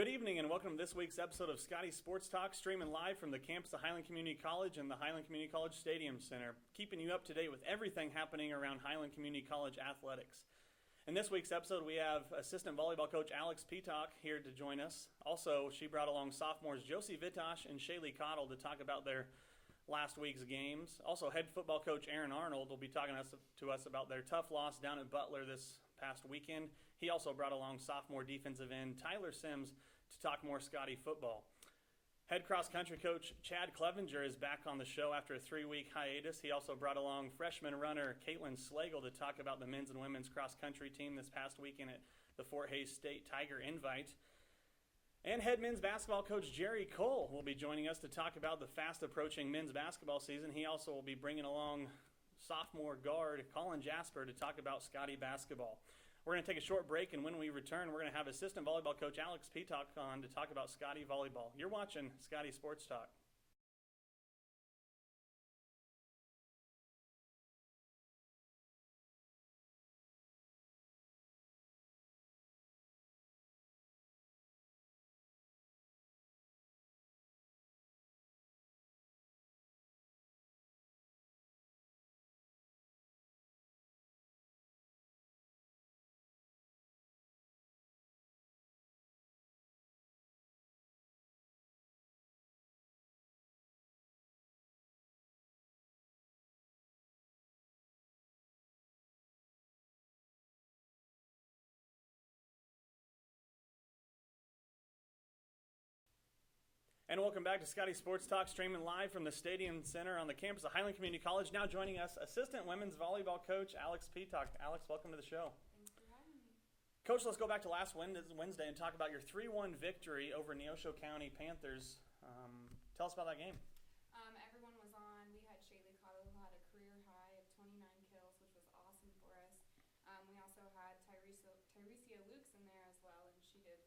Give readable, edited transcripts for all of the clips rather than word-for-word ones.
Good evening and welcome to this week's episode of Scottie Sports Talk, streaming live from the campus of Highland Community College and the Highland Community College Stadium Center, keeping you up to date with everything happening around Highland Community College athletics. In this week's episode, we have assistant volleyball coach Alex Vitosh here to join us. Also, she brought along sophomores Josie, Vitosh, and Shailey, Caudle to talk about their last week's games. Also, head football coach Arnold will be talking to us about their tough loss down at Butler this past weekend. He also brought along sophomore defensive end Tyler Sims to talk more Scottie football. Head cross-country coach Chad Clevenger is back on the show after a 3-week hiatus. He also brought along freshman runner Kaitlyn Slagle to talk about the men's and women's cross-country team this past weekend at the Fort Hays State Tiger Invite. And head men's basketball coach Jerre will be joining us to talk about the fast-approaching men's basketball season. He also will be bringing along sophomore guard Colin Jasper to talk about Scottie basketball. We're going to take a short break, and when we return, we're going to have assistant volleyball coach Alex Vitosh on to talk about Scottie volleyball. You're watching Scottie Sports Talk. And welcome back to Scottie Sports Talk, streaming live from the Stadium Center on the campus of Highland Community College. Now joining us, assistant women's volleyball coach Alex Vitosh. Alex, welcome to the show. Thanks for having me. Coach, let's go back to last Wednesday and talk about your 3-1 victory over Neosho County Panthers. Tell us about that game. Everyone was on. We had Shailey, Caudle, who had a career high of 29 kills, which was awesome for us. We also had Tyresia Lukes in there as well, and she did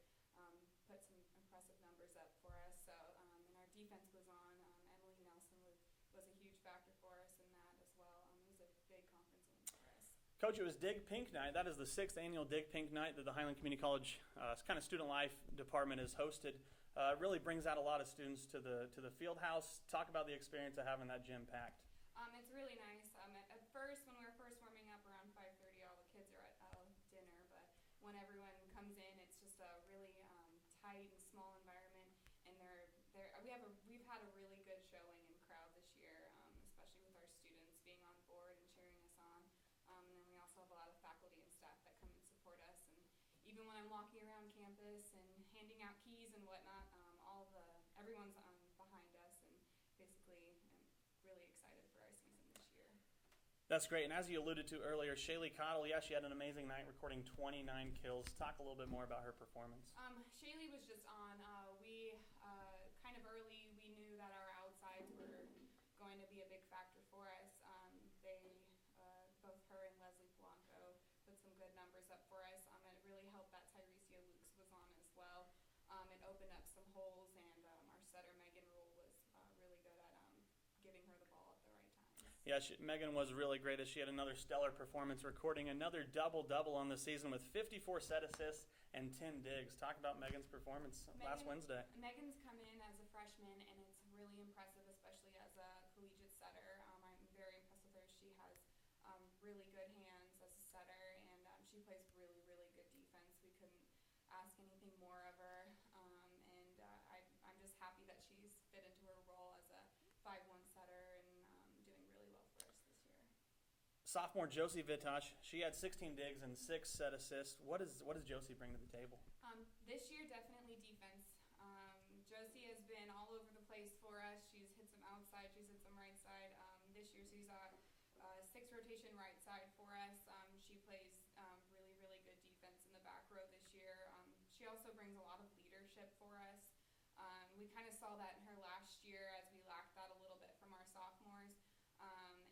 put some impressive numbers up for us. So, and our defense was on. Emily Nelson was a huge factor for us in that as well. It was a big conference win for us. Coach, it was Dig Pink Night. That is the 6th annual Dig Pink Night that the Highland Community College kind of student life department has hosted. It really brings out a lot of students to the field house. Talk about the experience of having that gym packed. It's really nice. At first, when we were first warming up around 5:30, all the kids are at dinner. But when everyone comes in, it's just a really tight and small environment. And we've had a really good showing and crowd this year, especially with our students being on board and cheering us on. And then we also have a lot of faculty and staff that come and support us. And even when I'm walking around campus and handing out keys and whatnot, everyone's behind us, and basically I'm really excited for our season this year. That's great. And as you alluded to earlier, Shailey Caudle, she had an amazing night recording 29 kills. Talk a little bit more about her performance. Shailey was just on. We kind of early, we knew that our outsides were going to be a big factor for us. Both her and Leslie Polanco put some good numbers up for us. It really helped that Tyresia Lukes was on as well. It opened up some holes, and our setter Megan Rule was really good at giving her the ball at the right times. Yeah, Megan was really great as she had another stellar performance, recording another double-double on the season with 54 set assists and 10 digs. Talk about Megan's performance last Wednesday. Megan's come in as a freshman, and it's really impressive, especially as a collegiate setter. I'm very impressed with her. She has really good hands as a setter, and she plays really, really good defense. We couldn't ask anything more of her, and I'm just happy that she's fit into her role as a 5-1 setter and doing really well for us this year. Sophomore Josie Vitosh, she had 16 digs and 6 set assists. What does Josie bring to the table? This year, definitely defense. Josie has been all over the place for us. She's hit some outside, she's hit some right side. This year, she's a 6 rotation right side for us. She plays really, really good defense in the back row this year. She also brings a lot of leadership for us. We kind of saw that in her last year as we lacked that a little bit from our sophomores. And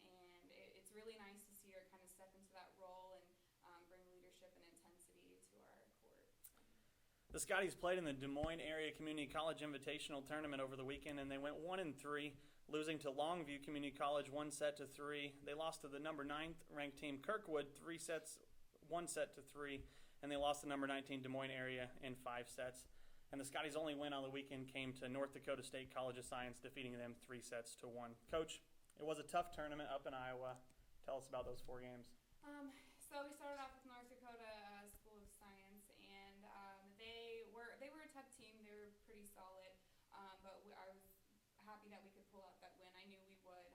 it's really nice to see her kind of step into that role and bring leadership and intensity to our court. The Scotties played in the Des Moines Area Community College Invitational Tournament over the weekend, and they went 1-3, losing to Longview Community College 1-3. They lost to the number 9th ranked team Kirkwood 1-3, and they lost the number 19 Des Moines area in 5 sets. And the Scotties' only win on the weekend came to North Dakota State College of Science, defeating them 3-1. Coach, it was a tough tournament up in Iowa. Tell us about those 4 games. So we started off with North Dakota School of Science, and they were a tough team. They were pretty solid, but I was happy that we could pull out that win. I knew we would.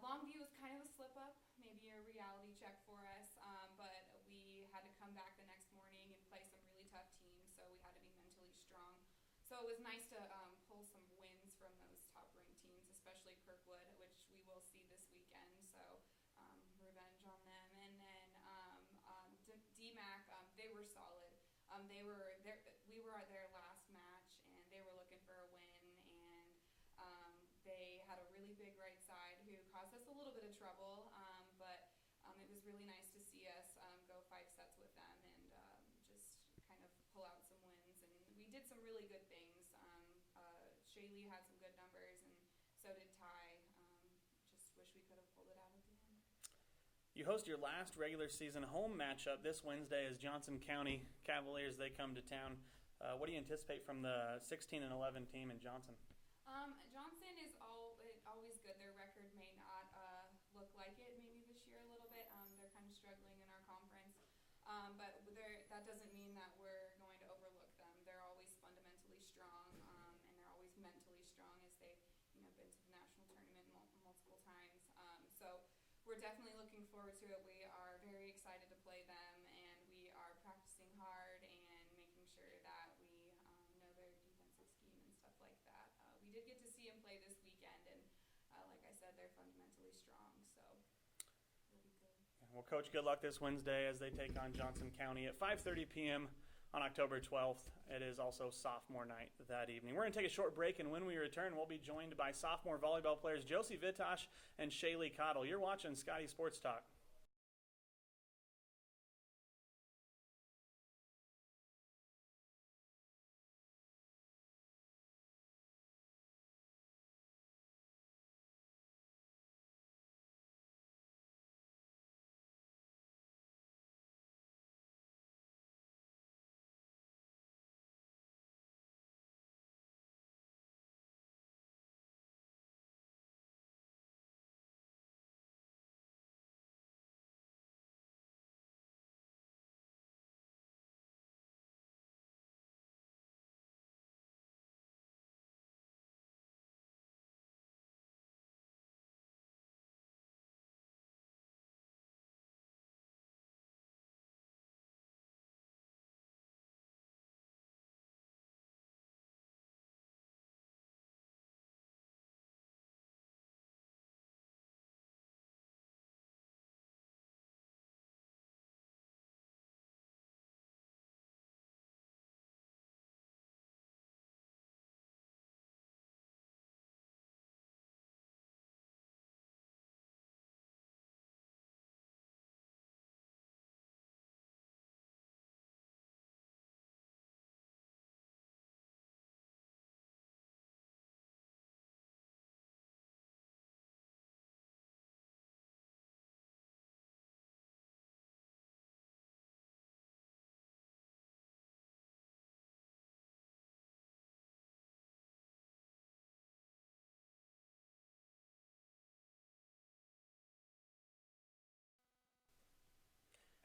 Longview was kind of a slip-up, maybe a reality check for us, but we had to come back the next morning and play some really tough teams, so we had to be mentally strong. So it was nice to pull some wins from those top-ranked teams, especially Kirkwood, which we will see this weekend, so revenge on them. And then DMAC, they were solid. We were at their last match, and they were looking for a win, and they had a really big right side who caused us a little bit of trouble, but it was really nice to see us go 5 sets with them and just kind of pull out some wins. And we did some really good things. Shailey had some good numbers, and so did Ty. Just wish we could have pulled it out at the end. You host your last regular season home matchup this Wednesday as Johnson County Cavaliers. They come to town. What do you anticipate from the 16 and 11 team in Johnson? Johnson is always good. Their record may not look like it maybe this year a little bit. They're kind of struggling in our conference, but that doesn't mean that we're going to overlook them. They're always fundamentally strong, and they're always mentally strong as they've been to the national tournament multiple times. So we're definitely looking forward to it. We are very excited to play them, and we are practicing hard and making sure that we know their defensive scheme and stuff like that. We did get to see them play this weekend, and like I said, they're fundamentally strong, so it'll be good. Well, Coach, good luck this Wednesday as they take on Johnson County at 5:30 p.m. on October 12th. It is also sophomore night that evening. We're going to take a short break, and when we return, we'll be joined by sophomore volleyball players Josie, Vitosh, and Shailey, Caudle. You're watching Scottie Sports Talk.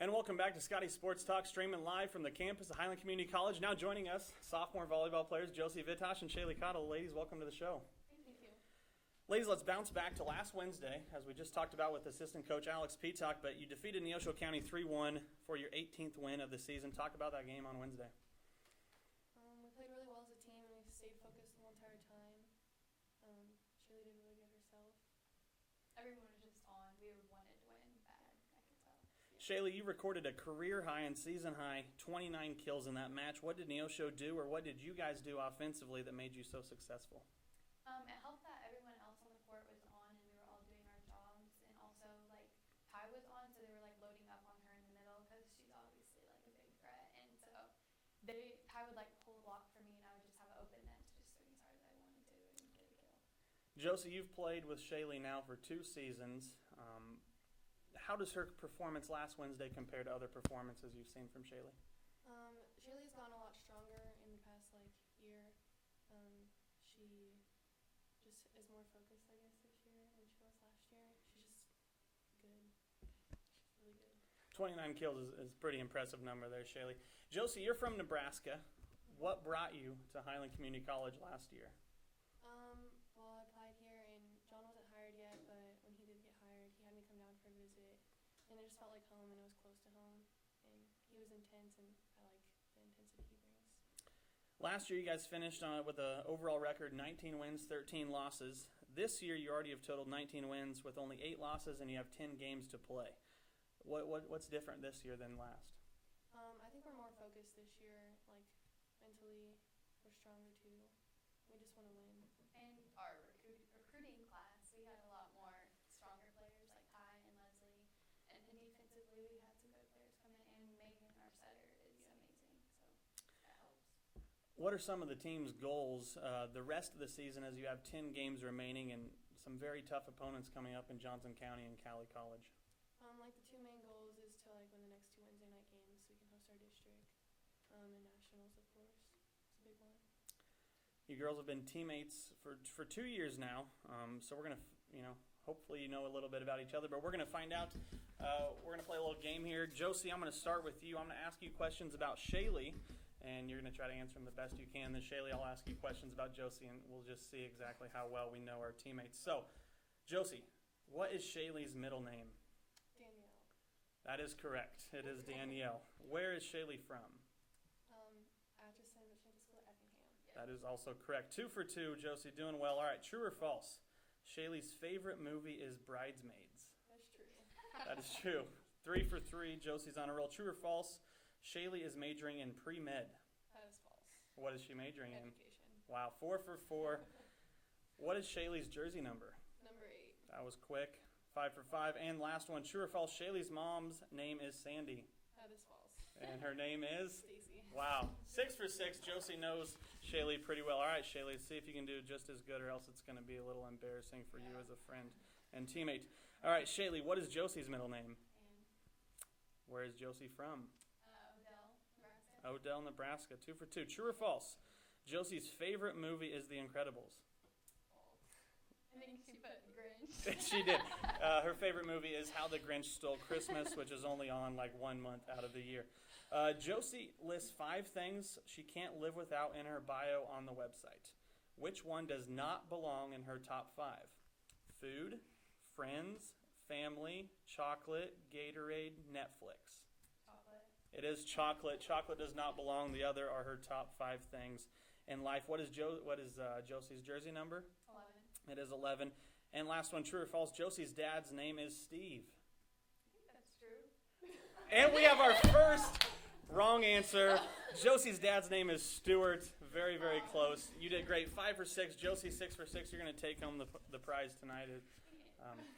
And welcome back to Scottie Sports Talk, streaming live from the campus of Highland Community College. Now joining us, sophomore volleyball players Josie, Vitosh, and Shailey, Caudle. Ladies, welcome to the show. Thank you. Ladies, let's bounce back to last Wednesday, as we just talked about with assistant coach Alex Peacock, but you defeated Neosho County 3-1 for your 18th win of the season. Talk about that game on Wednesday. We played really well as a team, and we stayed focused the whole entire time. Shailey did really good herself. Everyone was just on. We wanted to win bad, I could tell. Shailey, you recorded a career high and season high 29 kills in that match. What did Neosho do, or what did you guys do offensively that made you so successful? It helped that everyone else on the court was on and we were all doing our jobs. And also, Ty was on, so they were, loading up on her in the middle because she's obviously, a big threat. And so Ty would, pull a block for me, and I would just have an open net to just swing as hard as I wanted to and get a kill. Josie, you've played with Shailey now for 2 seasons. How does her performance last Wednesday compare to other performances you've seen from Shailey? Shailey's gotten a lot stronger in the she just is more focused, I guess, this year than she was last year. She's just good. She's really good. 29 kills is a pretty impressive number there, Shailey. Josie, you're from Nebraska. What brought you to Highland Community College last year? Well, I applied here, and John wasn't hired yet, but when he did get hired, he had me come down for a visit, and it just felt like home, and it was close to home, and he was intense, and I like the intensity he brings. Last year, you guys finished with an overall record 19 wins, 13 losses. This year, you already have totaled 19 wins with only 8 losses, and you have 10 games to play. What's different this year than last? I think we're more focused this year, like mentally, we're stronger too. We just want to win. And our recruiting class, we had a lot more stronger players like Ty and Leslie. And then defensively, we had some good players come in. And Megan, our setter, is amazing. So that helps. What are some of the team's goals the rest of the season as you have 10 games remaining and some very tough opponents coming up in Johnson County and Cali College? Like the 2 main goals is to like win the next 2 Wednesday night games so we can host our district. And nationals, of course. It's a big one. You girls have been teammates for 2 years now, so we're going to, hopefully you know a little bit about each other, but we're going to find out. We're going to play a little game here. Josie, I'm going to start with you. I'm going to ask you questions about Shailey, and you're going to try to answer them the best you can. Then Shailey, I'll ask you questions about Josie, and we'll just see exactly how well we know our teammates. So, Josie, what is Shailey's middle name? Danielle. That is correct. It is Danielle. Where is Shailey from? Atchison, but she went to school at Effingham. That is also correct. 2 for 2, Josie, doing well. All right, true or false? Shaylee's favorite movie is Bridesmaids. That's true. That is true. 3 for 3, Josie's on a roll. True or false? Shailey is majoring in pre-med. That is false. What is she majoring in? Education. Wow, 4 for 4. What is Shaylee's jersey number? Number 8. That was quick. 5 for 5. And last one, true or false? Shaylee's mom's name is Sandy. That is false. And her name is? Stacy. Wow. 6 for 6. Josie knows Shailey pretty well. All right, Shailey, see if you can do just as good, or else it's going to be a little embarrassing for you as a friend and teammate. All right, Shailey, what is Josie's middle name? And Where is Josie from? Odell, Nebraska. Odell, Nebraska. 2 for 2. True or false? Josie's favorite movie is The Incredibles. I think she put Grinch. She did. Her favorite movie is How the Grinch Stole Christmas, which is only on like 1 month out of the year. Josie lists 5 things she can't live without in her bio on the website. Which one does not belong in her top 5? Food, friends, family, chocolate, Gatorade, Netflix. Chocolate. It is chocolate. Chocolate does not belong. The other are her top 5 things in life. What is Josie's jersey number? 11. It is 11. And last one, true or false? Josie's dad's name is Steve. I think that's true. And we have our first wrong answer. Josie's dad's name is Stuart. Very, very close. You did great. 5 for 6. Josie, 6 for 6. You're going to take home the prize tonight.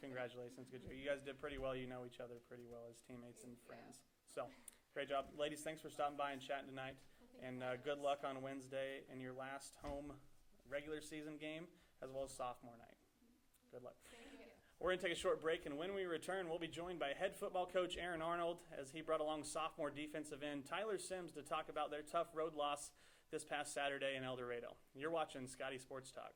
Congratulations. Good job. You guys did pretty well. You know each other pretty well as teammates and friends. So, great job. Ladies, thanks for stopping by and chatting tonight. And good luck on Wednesday in your last home regular season game, as well as sophomore night. Good luck. We're going to take a short break, and when we return, we'll be joined by head football coach Arnold as he brought along sophomore defensive end Tyler Sims to talk about their tough road loss this past Saturday in El Dorado. You're watching Scottie Sports Talk.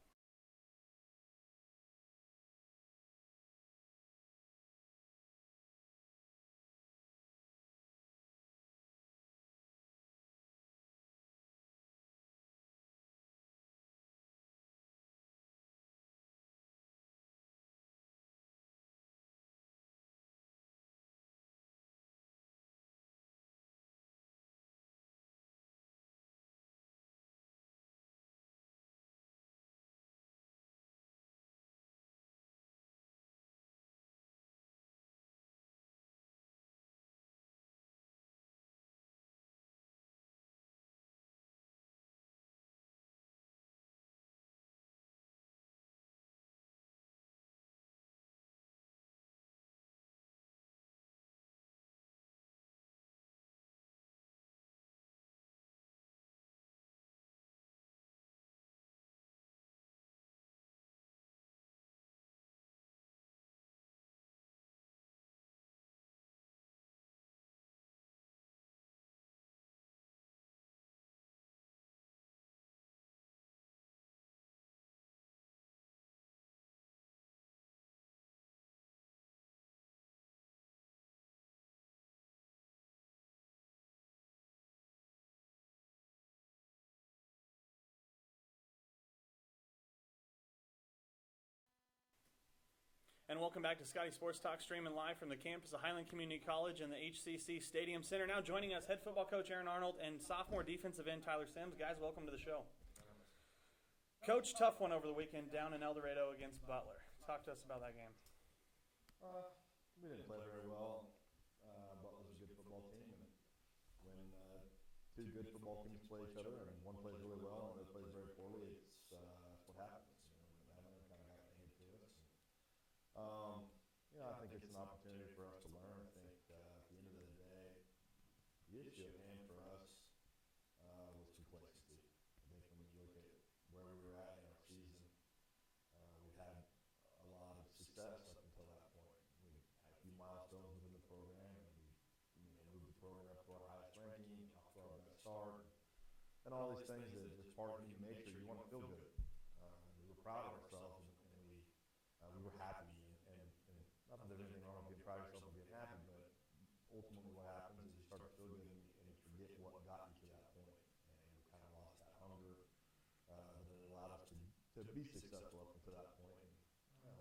And welcome back to Scottie Sports Talk, streaming live from the campus of Highland Community College and the HCC Stadium Center. Now joining us, head football coach Arnold and sophomore defensive end Tyler Sims. Guys, welcome to the show. Coach, tough one over the weekend down in El Dorado against Butler. Talk to us about that game. We didn't play very well. Butler's a good football team, and when two good football teams play each other and one plays really well and the other plays very poorly, it's what happens. That one kind of got handed to us. I think it's an opportunity for us to learn. I think at the end of the day, the issue at hand for us was complacency. I think when you look at where we were at in our season, we had a lot of success up until that point. We had a few milestones within the program, and we moved the program up to our highest ranking, off to our best start, and all these things that just part of human nature. You want to feel good. We were proud of ourselves, and we were happy. And not that there's anything wrong with being proud of yourself and being happy, but ultimately what happens is you start to feel good and you forget what got you to that point, and we kind of lost that hunger that allowed us to be successful up until that point. And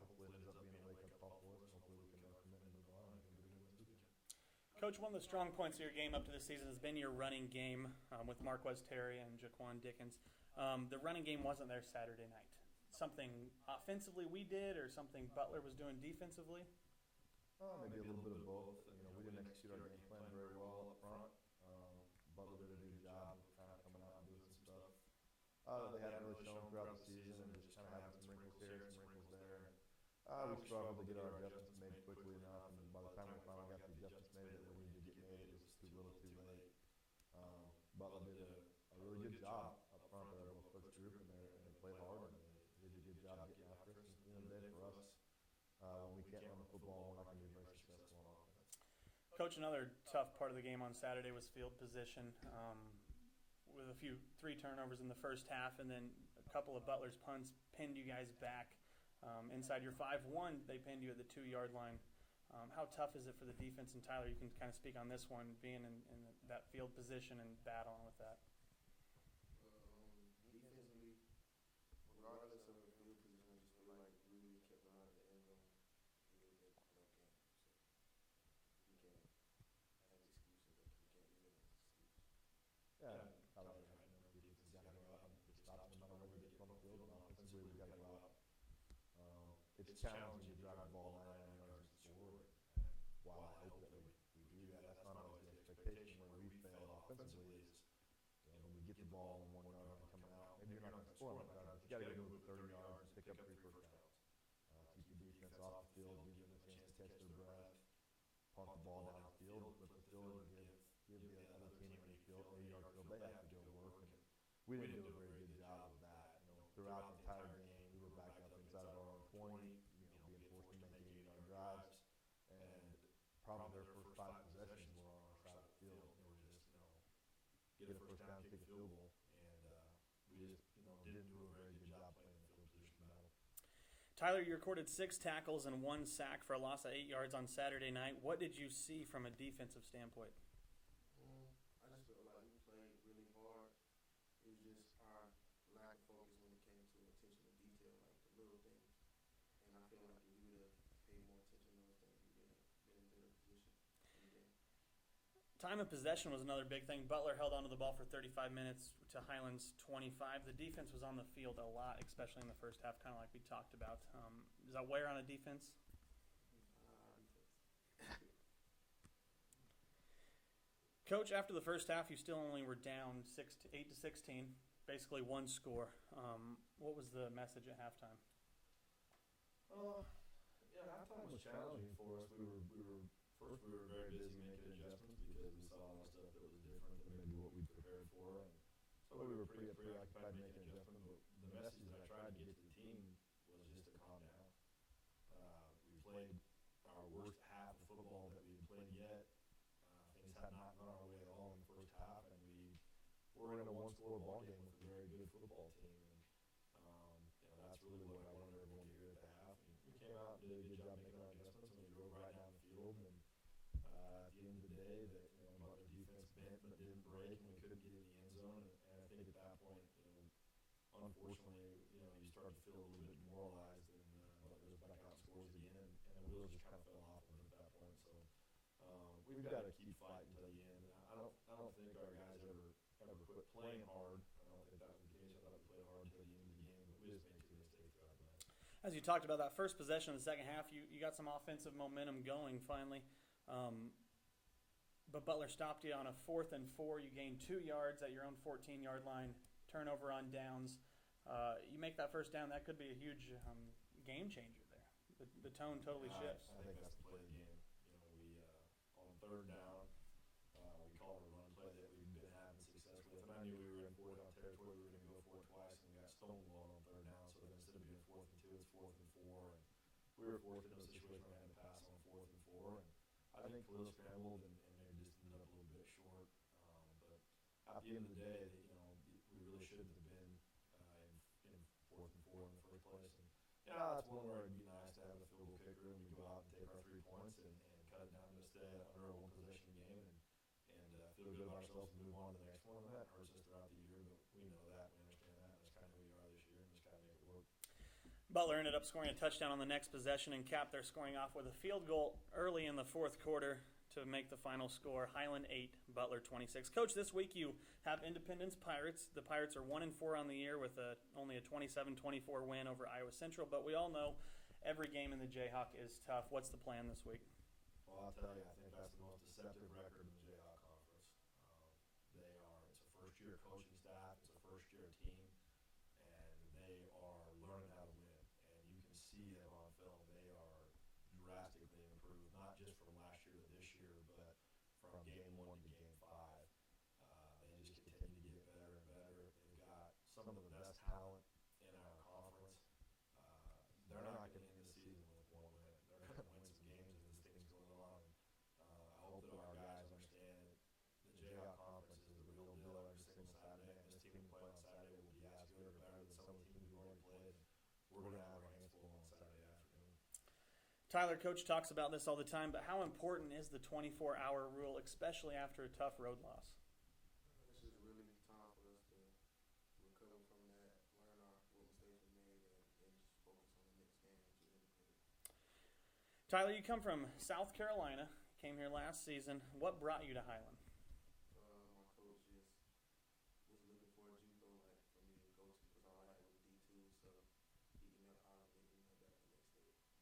hopefully it ends up being a wake-up call for us, and hopefully we can learn from it and move on and get a good win this weekend. Coach, one of the strong points of your game up to this season has been your running game with Marquez Terry and Jaquan Dickens. The running game wasn't there Saturday night. Something offensively we did or something Butler was doing defensively? Maybe a little bit of both. We didn't execute our game plan very well up front. Butler did a good job of kind of coming out and doing some stuff that they hadn't really shown throughout the season, and just kind of having some wrinkles here, some wrinkles there. We struggled to get our adjustments made quickly enough, and by the time we finally got the adjustments made that we needed to get made, it was too little too late. Butler did a really good job up front there with Coach Group, and they played hard, and they did a good job getting after us. And at the end of the day, for us, when we can't run the football, we're not going to be very successful on offense. Coach, another tough part of the game on Saturday was field position, with three turnovers in the first half, and then a couple of Butler's punts pinned you guys back inside your 5-1. They pinned you at the 2-yard line. How tough is it for the defense? And Tyler, you can kind of speak on this one, being in that field position and battling with that. Defensively, regardless of the field position, I just feel like we really kept them out of the end zone. We really did enough game. So we can't have excuses. We can't use it as an excuse. Yeah, Tyler's right. Defense has got to go out and get stops no matter where we get from the field, and offensively we've got to go out. It's challenging to drive the ball 99 yards and score. While I hope that we do that, that's not always the expectation. Where we failed offensively is when we get the ball on the 1 yard line coming out, maybe you're not going to score on that drive, but you got to go move it 30 yards and pick up 3 first downs. Keep your defense off the field, give them a chance to catch their breath, punt the ball down the field, flip the field, and give the other team an 8-yard field. They have to go work, and we didn't do a very good job of that. Throughout the entire game, we were back up inside of our own 20, being forced to make 80-yard drives, and probably their first 5 possessions were on our side of the field. They were just, get a first down, kick a field goal, and we just, didn't do a very good job playing the field position battle. Tyler, you recorded 6 tackles and 1 sack for a loss of 8 yards on Saturday night. What did you see from a defensive standpoint? I just felt like we played really hard. It was just our lack of focus when it came to attention to detail, like the little things. And I feel like if we would have paid more attention to those things, we would have been in a better position in the game. Time of possession was another big thing. Butler held onto the ball for 35 minutes to Highland's 25. The defense was on the field a lot, especially in the first half, kind of like we talked about. Does that wear on a defense? Coach, after the first half, you still only were down 8-16, basically 1 score. What was the message at halftime? Halftime was challenging for us. We were very busy making adjustments because we saw a lot of stuff that was different than maybe what we'd prepared for. And so we were pretty preoccupied making adjustments. But the message that I tried to get to the team was just to calm down. We played our worst half of football that we've played yet. Things had not gone our way at all in the first half, and we were in a 1-score ball game with a very good football team. And that's really what I wanted everyone to hear at the half. And we came out and did a good job making our adjustments, and we drove right down the field. And at the end of the day, Butler defense bent but didn't break, and we couldn't get in the end zone. And I think at that point, unfortunately, you start to feel a little bit demoralized, and Butler goes back out and scores again. And wheels just kind of fell off a bit at that point. So we've got to keep fighting to the end. I don't think our guys ever quit playing hard. I don't think that was the case. I thought we played hard to the end of the game, but we just made 2 mistakes throughout the match. As you talked about that first possession of the second half, you got some offensive momentum going finally. But Butler stopped you on a 4th and 4. You gained 2 yards at your own 14-yard line. Turnover on downs. You make that first down, that could be a huge game changer there. The tone totally shifts. I think that's the play of the game. We on 3rd down, we called a run play that we've been having success with, and I knew we were in 4th down territory. We were going to go for it twice, and we got stonewalled on 3rd down. So then instead of being 4th and 2, it's 4th and 4, and we were forced into a situation where we had to pass on 4th and 4, and I think Khalil scrambled and maybe just ended up a little bit short. But at the end of the day, we really shouldn't have been in 4th and 4 in the first place. And that's one where it'd be nice to have a field goal kicker and we go out and take our 3 points and cut it down to stay under a 1-possession game and feel good about ourselves and move on to the next one. And that hurts us throughout the year, but we know that, we understand that, and that's kind of who we are this year, and just got to make it work. Butler ended up scoring a touchdown on the next possession and capped their scoring off with a field goal early in the 4th quarter to make the final score. Highland 8, Butler 26. Coach, this week you have Independence Pirates. The Pirates are 1-4 on the year with only a 27-24 win over Iowa Central, but we all know every game in the Jayhawk is tough. What's the plan this week? Well, I'll tell you, I think that's the most deceptive record in the Jayhawk Conference. It's a first-year coaching staff, it's a first-year team, and they are learning how to win. And you can see them on film. They are drastically improved, not just from last year to this year, but from game 1 to game 5. They just continue to get better and better. They've got some of the best talent in our conference. They're not going to end the season with 1 win. They're going to win some games as this thing's going on. I hope that our guys understand the Jayhawk Conference is the real deal every single Saturday, and this team we play on Saturday will be as good or better than some of the teams we've already played. We're going to have our hands full on Saturday afternoon. Tyler, Coach talks about this all the time, but how important is the 24-hour rule, especially after a tough road loss? It's just really time for us to recover from that, learn what mistakes we made, and just focus on the next game, which is Independence. Tyler, you come from South Carolina, came here last season. What brought you to Highland? My coach just was looking for a JUCO for me to go to because all I had was D2, so he emailed out and emailed back the next day.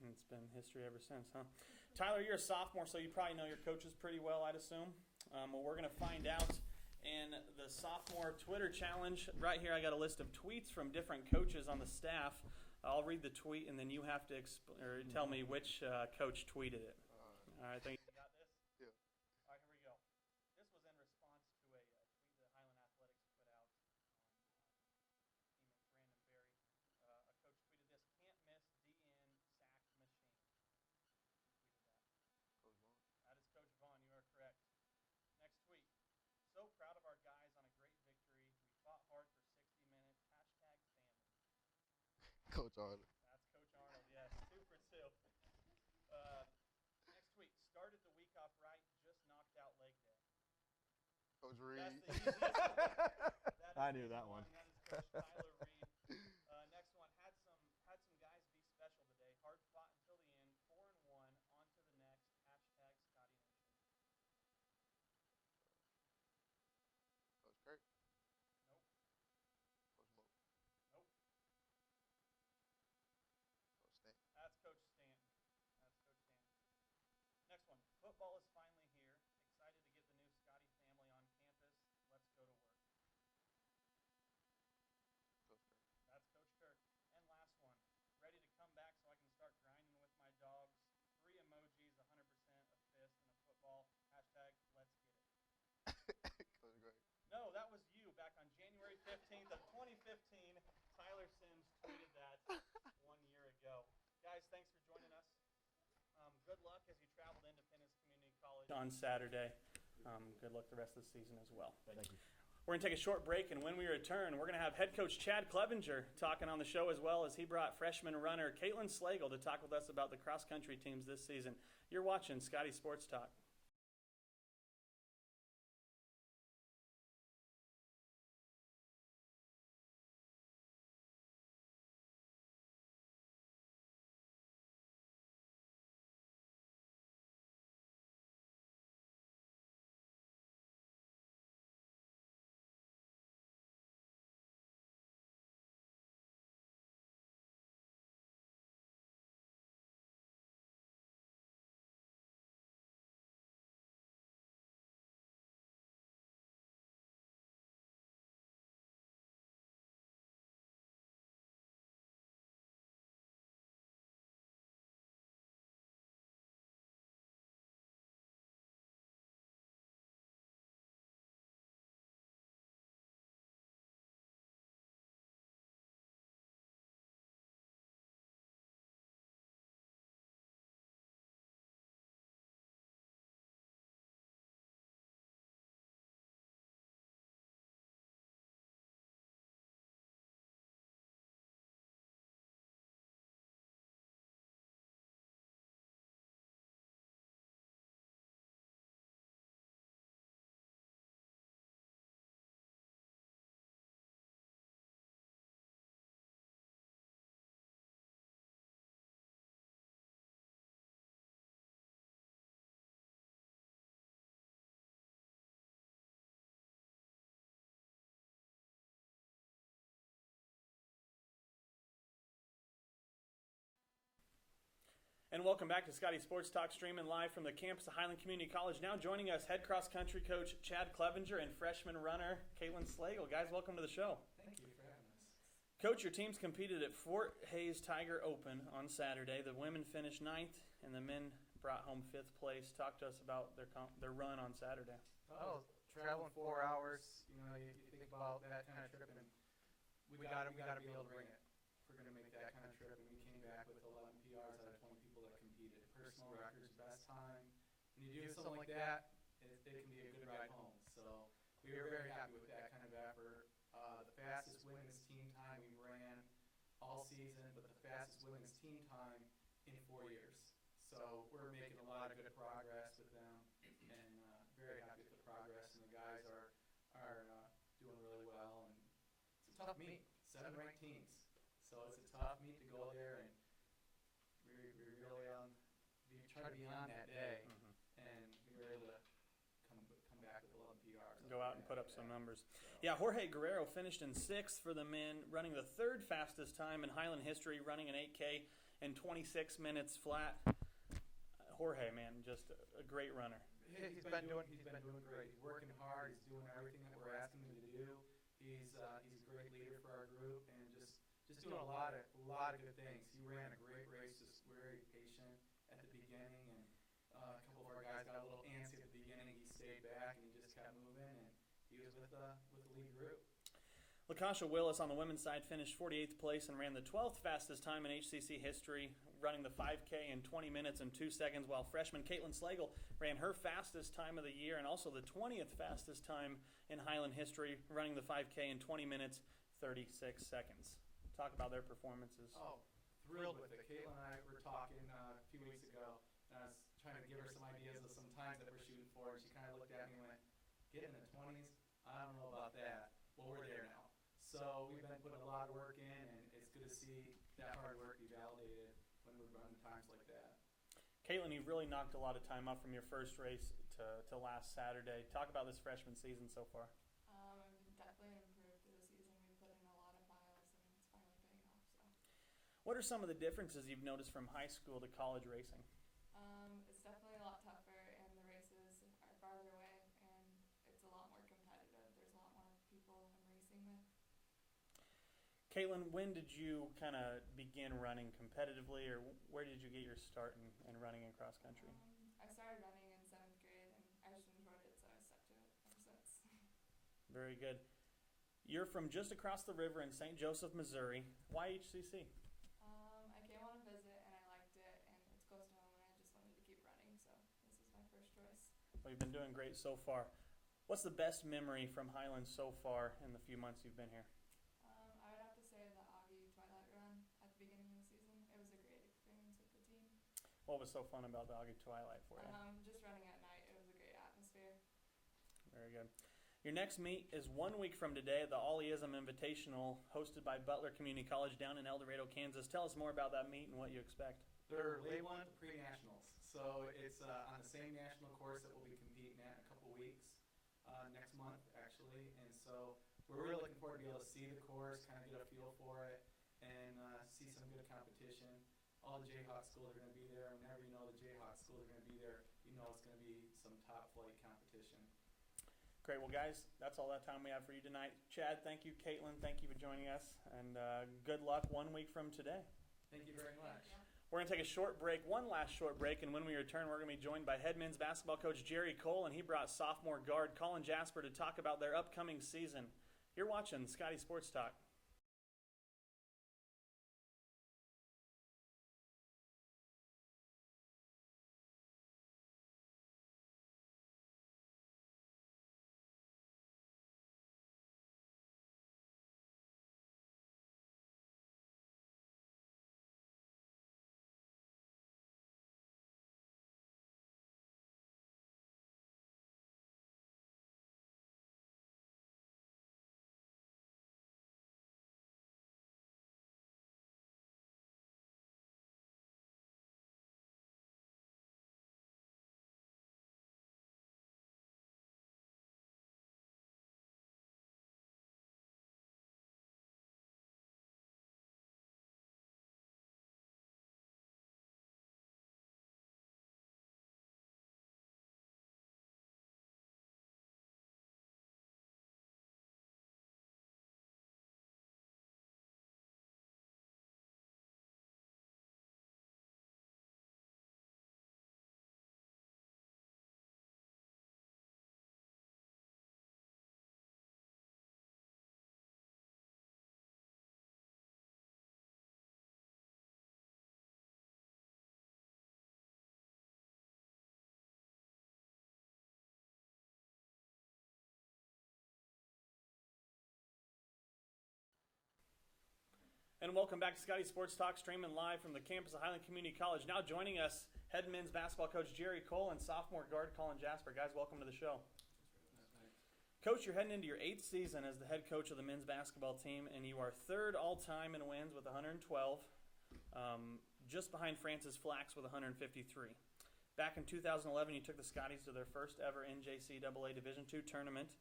And it's been history ever since, huh? Tyler, you're a sophomore, so you probably know your coaches pretty well, I'd assume. Well, we're going to find out in the sophomore Twitter challenge. Right here, I got a list of tweets from different coaches on the staff. I'll read the tweet, and then you have to tell me which coach tweeted it. All right, thank you. You got this? Yeah. All right, here we go. This was in response to a tweet that Highland Athletics put out on team Brandon Berry. A coach tweeted this: "Can't miss DN sack machine." Who tweeted that? Coach Vaughn. That is Coach Vaughn. You are correct. Next tweet. "So proud of our guys on a great victory. We fought hard for 60 minutes. Hashtag family." Coach Arnold. That's Coach Arnold, yes. 2 for 2. Next tweet. "Started the week off right. Just knocked out leg day." Coach Reed. That's the easiest one. I knew that one. That is Coach Tyler Reed. Next one. Had some guys be special today. Hard fought until the end. 4-1. On to the next. Hashtag Scottie Nation. Coach Kirk. Nope. Coach Mo. Nope. Coach Stan. That's Coach Stanton. Next one. "Football is finally here. Excited to get the new Scottie family on campus. Let's go to work." Coach Kirk. That's Coach Kirk. And last one. "Ready to come back so I can start grinding with my dogs. 3 emojis, 100% a fist and a football. Hashtag let's get it." Coach Gray. No, that was you back on January 15th of 2015. Tyler Sims tweeted that 1 year ago. Guys, thanks for joining us. Good luck as you travel to Independence Community College on Saturday. Good luck the rest of the season as well. Thank you. We're going to take a short break, and when we return, we're going to have head coach Chad Clevenger talking on the show as well as he brought freshman runner Kaitlyn Slagle to talk with us about the cross-country teams this season. You're watching Scottie Sports Talk. And welcome back to Scottie Sports Talk, streaming live from the campus of Highland Community College. Now joining us, head cross country coach Chad Clevenger and freshman runner Kaitlyn Slagle. Guys, welcome to the show. Thank you for having us. Coach, your teams competed at Fort Hays Tiger Open on Saturday. The women finished 9th, and the men brought home 5th place. Talk to us about their run on Saturday. Oh, traveling 4 hours. You know, you think about that kind of trip, and we got to be able to bring it. If we're going to make that kind of trip, and we came back with 11 PRs out of 20 people that competed. Personal records, best time. When you do something like that, it can be a good ride home. So we were very happy with that kind of effort. The fastest women's team time we ran all season, but the fastest women's team time in 4 years. So we're making a lot of good progress with them, and very happy with the progress. And the guys are doing really well. And it's a tough meet, 7 ranked teams. So it's a tough meet to go there, and we really we try to be on that day, and we were able to come back with 11 PRs. Go out and put up some numbers. Yeah, Jorge Guerrero finished in 6th for the men, running the 3rd fastest time in Highland history, running an 8K in 26 minutes flat. Jorge, man, just a great runner. He's been doing great. He's working hard. He's doing everything that we're asking him to do. He's a great leader for our group, and just doing a lot of good things. He ran a great race, just very patient at the beginning, and a couple of our guys got a little antsy at the beginning. He stayed back and he just kept moving, and he was with the lead group. LaKasha Willis on the women's side finished 48th place and ran the 12th fastest time in HCC history, running the 5K in 20 minutes and 2 seconds, while freshman Kaitlyn Slagle ran her fastest time of the year and also the 20th fastest time in Highland history, running the 5K in 20 minutes, 36 seconds. Talk about their performances. Oh, thrilled with it. Kaitlyn and I were talking a few weeks ago, and I was trying to give her some ideas of some times that we're shooting for, and she kind of looked at me and went, "Getting in the 20s? I don't know about that." Well, we're there now. So we've been putting a lot of work in, and it's good to see that hard work be validated when we run times like that. Kaitlyn, you've really knocked a lot of time up from your first race to last Saturday. Talk about this freshman season so far. I've definitely improved through the season. We put in a lot of miles, and it's finally paying off. So What are some of the differences you've noticed from high school to college racing? it's definitely a lot tougher, and the races are farther away, and it's a lot more competitive. There's a lot more people I'm racing with. Kaitlyn, when did you kind of begin running competitively, or where did you get your start in running in cross country? I started running in 7th grade, and I just enjoyed it, so I stuck to it ever since. Very good. You're from just across the river in St. Joseph, Missouri. Why HCC? I came on a visit, and I liked it, and it's close to home, and I just wanted to keep running, so this is my first choice. Well, you've been doing great so far. What's the best memory from Highland so far in the few months you've been here? I would have to say the Augie Twilight run at the beginning of the season. It was a great experience with the team. What was so fun about the Augie Twilight for you? Just running at night, it was a great atmosphere. Very good. Your next meet is 1 week from today, the Ollieism Invitational, hosted by Butler Community College down in El Dorado, Kansas. Tell us more about that meet and what you expect. They're labeling it the pre-nationals, so it's on the same national course that we'll be competing at in a couple weeks, next month actually, and so we're really looking forward to be able to see the course, kind of get a feel for it, and see some good competition. All the Jayhawk schools are going to be there. Whenever you know the Jayhawk schools are going to be there, you know it's going to be some top flight competition. Great. Well, guys, that's all that time we have for you tonight. Chad, thank you. Kaitlyn, thank you for joining us, and good luck 1 week from today. Thank you very much. We're going to take a short break, one last short break, and when we return, we're going to be joined by head men's basketball coach Jerre, and he brought sophomore guard Colin Jasper to talk about their upcoming season. You're watching Scottie Sports Talk. And welcome back to Scottie Sports Talk, streaming live from the campus of Highland Community College. Now joining us, head men's basketball coach Jerre and sophomore guard Colin Jasper. Guys, welcome to the show. Coach, you're heading into your 8th season as the head coach of the men's basketball team, and you are 3rd all-time in wins with 112, just behind Francis Flax with 153. Back in 2011, you took the Scotties to their first ever NJCAA Division II tournament.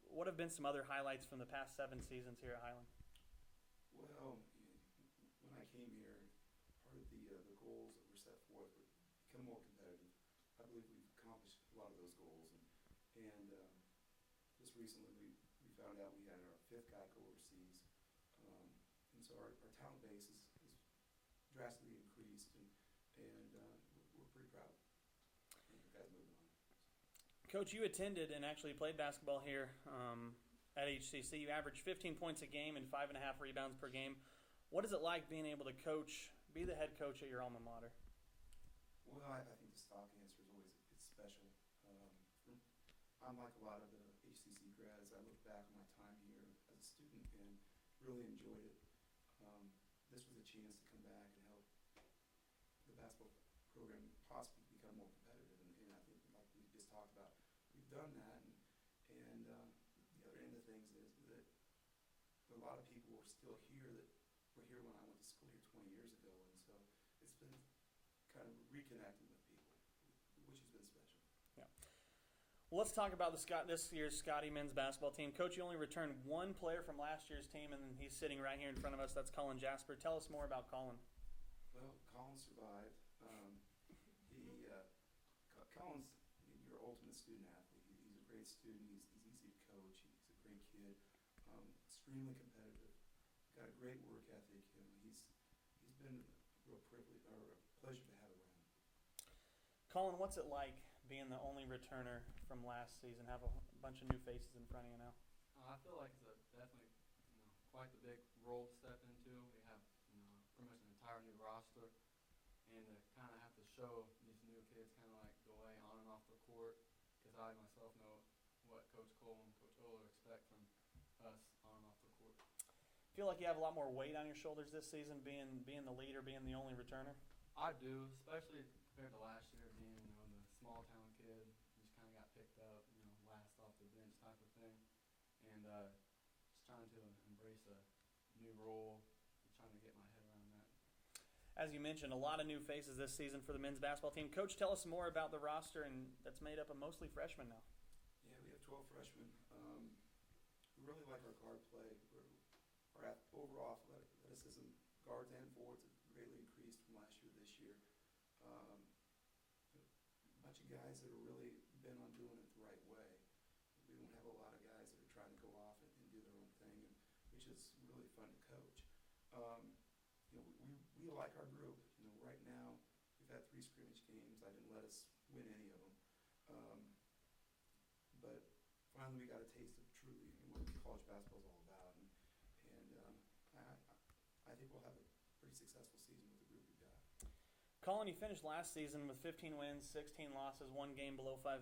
What have been some other highlights from the past 7 seasons here at Highland? Well, when I came here, part of the goals that were set forth were become more competitive. I believe we've accomplished a lot of those goals, and just recently we found out we had our 5th guy go overseas, and so our talent base is drastically increased, and we're pretty proud. And the guys moving on. Coach, you attended and actually played basketball here at HCC. You averaged 15 points a game and 5.5 rebounds per game. What is it like being able to be the head coach at your alma mater? Well, I think the stock answer is always it's special. Unlike a lot of the HCC grads, I look back on my time here as a student and really enjoyed it. This was a chance to come back and help the basketball program possibly become more competitive, and I think, like we just talked about, we've done that. And the other end of things is that a lot of people are still here that were here when I went to school here 20 years ago, and so it's been kind of reconnecting with people, which has been special. Yeah. Well, let's talk about this year's Scottie men's basketball team. Coach, you only returned 1 player from last year's team, and he's sitting right here in front of us. That's Colin Jasper. Tell us more about Colin. Well, Colin survived. Colin's your ultimate student athlete. He's a great student. He's easy to coach. He's a great kid. Extremely competitive. Got a great work ethic. He's been a real privilege or a pleasure to have around. Colin, what's it like being the only returner from last season? Have a bunch of new faces in front of you now. I feel like it's definitely quite the big role to step into. We have pretty much an entire new roster, and to kind of have to show these new kids kind of like the way on and off the court, because I myself know what Coach Cole and Coach Oler expect from us on and off the court. Feel like you have a lot more weight on your shoulders this season, being the leader, being the only returner? I do, especially compared to last year, being the small town kid, just kind of got picked up, last off the bench type of thing, and just trying to embrace a new role, trying to get my head around that. As you mentioned, a lot of new faces this season for the men's basketball team. Coach, tell us more about the roster, and that's made up of mostly freshmen now. Yeah, we have 12 freshmen. We really like our guard play. Our overall athleticism, guards and forwards, have greatly increased from last year to this year. A bunch of guys that have really been on doing it the right way. We don't have a lot of guys that are trying to go off and do their own thing, which is really fun to coach. We like our group. Right now we've had 3 scrimmage games. I didn't let us win any of them, but finally we got a taste of truly what college basketball is all about, and I think we'll have a pretty successful season with the group we've got. Colin, you finished last season with 15 wins, 16 losses, 1 game below 500.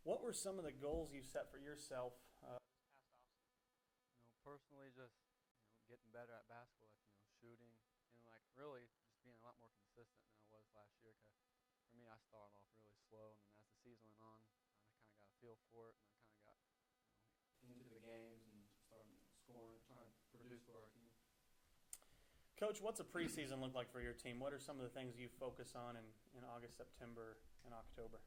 What were some of the goals you set for yourself this past offseason? Personally, just getting better at basketball, shooting, and really just being a lot more consistent than I was last year. 'Cause for me, I started off really slow, and then as the season went on, I kind of got a feel for it, and I kind of got into the games and started scoring, trying to produce for our team. Coach, what's a preseason look like for your team? What are some of the things you focus on in August, September, and October?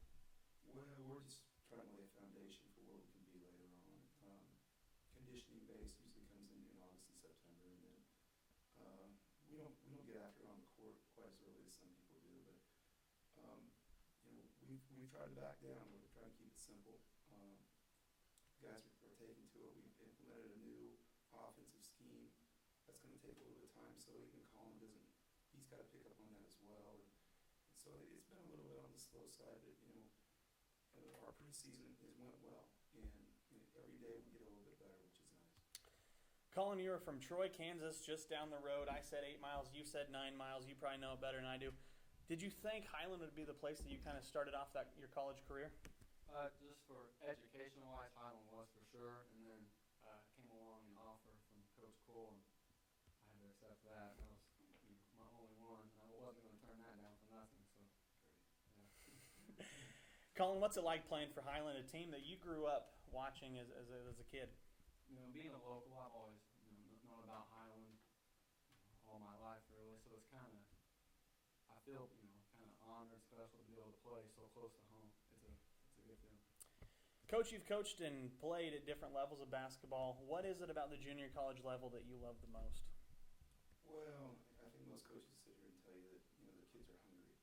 Well, we're just trying to lay a foundation for where we can be later on. Conditioning base usually comes in August and September, and then we don't get after it on the court quite as early as some people do, but we've tried to back down. We're trying to keep it simple. Guys are taking to it. We've implemented a new offensive scheme. That's going to take a little bit of time, so even Colin he's got to pick up on that as well. And so it's been a little bit on the slow side, but our preseason went well, and every day we get a little bit better, which is nice. Colin, you're from Troy, Kansas, just down the road. I said 8 miles. You said 9 miles. You probably know it better than I do. Did you think Highland would be the place that you kind of started off your college career? Just for education-wise, Highland was for sure, and then came along an offer from Coach Cole, and I had to for that. That was my only one. I wasn't going to turn that down for nothing. So, yeah. Colin, what's it like playing for Highland, a team that you grew up watching as a kid? Being a local, I've always known about Highland all my life, really. So it's kind of, I feel, kind of honored, special to be able to play so close to home. It's a good feeling. Coach, you've coached and played at different levels of basketball. What is it about the junior college level that you love the most? Well, I think most coaches sit here and tell you that the kids are hungry,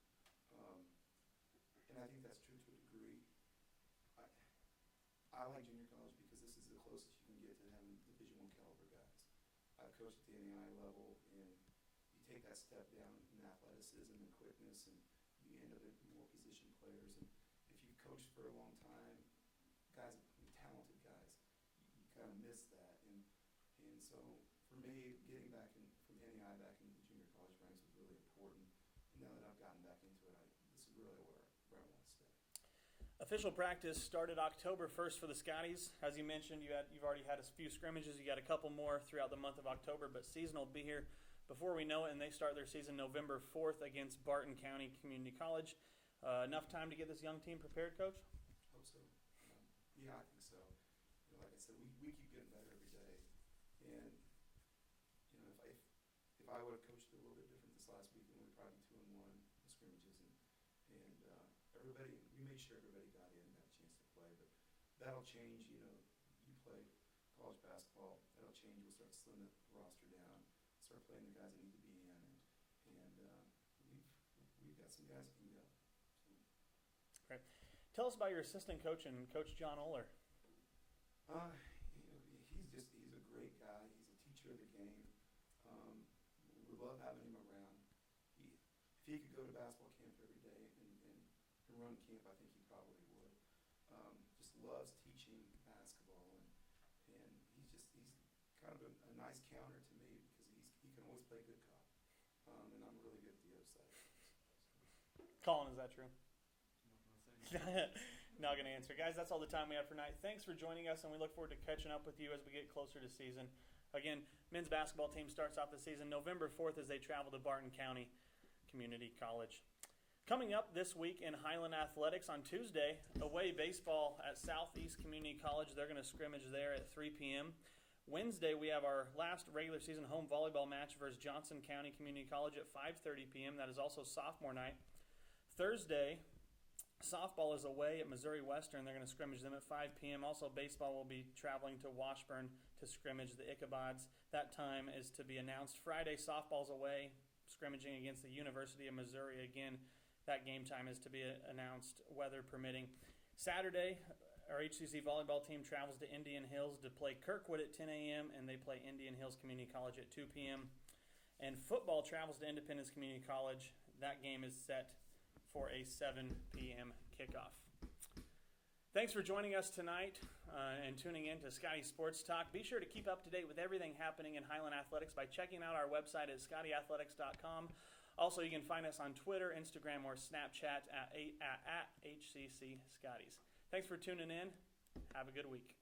and I think that's true to a degree. I like junior college because this is the closest you can get to having Division I caliber guys. I've coached at the NAI level, and you take that step down in athleticism and quickness, and you end up with more position players. And if you've coached for a long time, guys, talented guys, you kind of miss that. And so for me, getting back from NAI back into the junior college ranks was really important. And now that I've gotten back into it, this is really where I want to stay. Official practice started October 1st for the Scotties. As you mentioned, you've already had a few scrimmages. You got a couple more throughout the month of October, but season will be here before we know it, and they start their season November 4th against Barton County Community College. Enough time to get this young team prepared, Coach? Hope so. Yeah, I think so. Like I said, we keep getting better every day. And if I would have coached a little bit different this last week, then we'd probably be 2-1 in scrimmages. And everybody, we made sure everybody got in, got a chance to play. But that'll change. You play college basketball. That'll change. We'll start slimming the roster down. Start playing the guys that need to be in. And we've got some guys that can go. So. Great. Tell us about your assistant coach and Coach John Oler. He's a great guy. He's a teacher of the game. We love having him around. If he could go to basketball camp every day and run camp, I think he probably would. Just loves teaching basketball, and he's kind of a nice counter to me because he can always play good cop, and I'm really good at the other side. Colin, is that true? Not going to answer. Guys, that's all the time we have for tonight. Thanks for joining us, and we look forward to catching up with you as we get closer to season. Again, men's basketball team starts off the season November 4th as they travel to Barton County Community College. Coming up this week in Highland Athletics on Tuesday, away baseball at Southeast Community College. They're going to scrimmage there at 3 p.m. Wednesday, we have our last regular season home volleyball match versus Johnson County Community College at 5:30 p.m. That is also sophomore night. Thursday, softball is away at Missouri Western. They're going to scrimmage them at 5 p.m. Also, baseball will be traveling to Washburn to scrimmage the Ichabods. That time is to be announced. Friday, softball's away, scrimmaging against the University of Missouri. Again, that game time is to be announced, weather permitting. Saturday, our HCC volleyball team travels to Indian Hills to play Kirkwood at 10 a.m., and they play Indian Hills Community College at 2 p.m. And football travels to Independence Community College. That game is set for a 7 p.m. kickoff. Thanks for joining us tonight and tuning in to Scottie Sports Talk. Be sure to keep up to date with everything happening in Highland Athletics by checking out our website at scottieathletics.com. Also, you can find us on Twitter, Instagram, or Snapchat at HCC Scotties. Thanks for tuning in. Have a good week.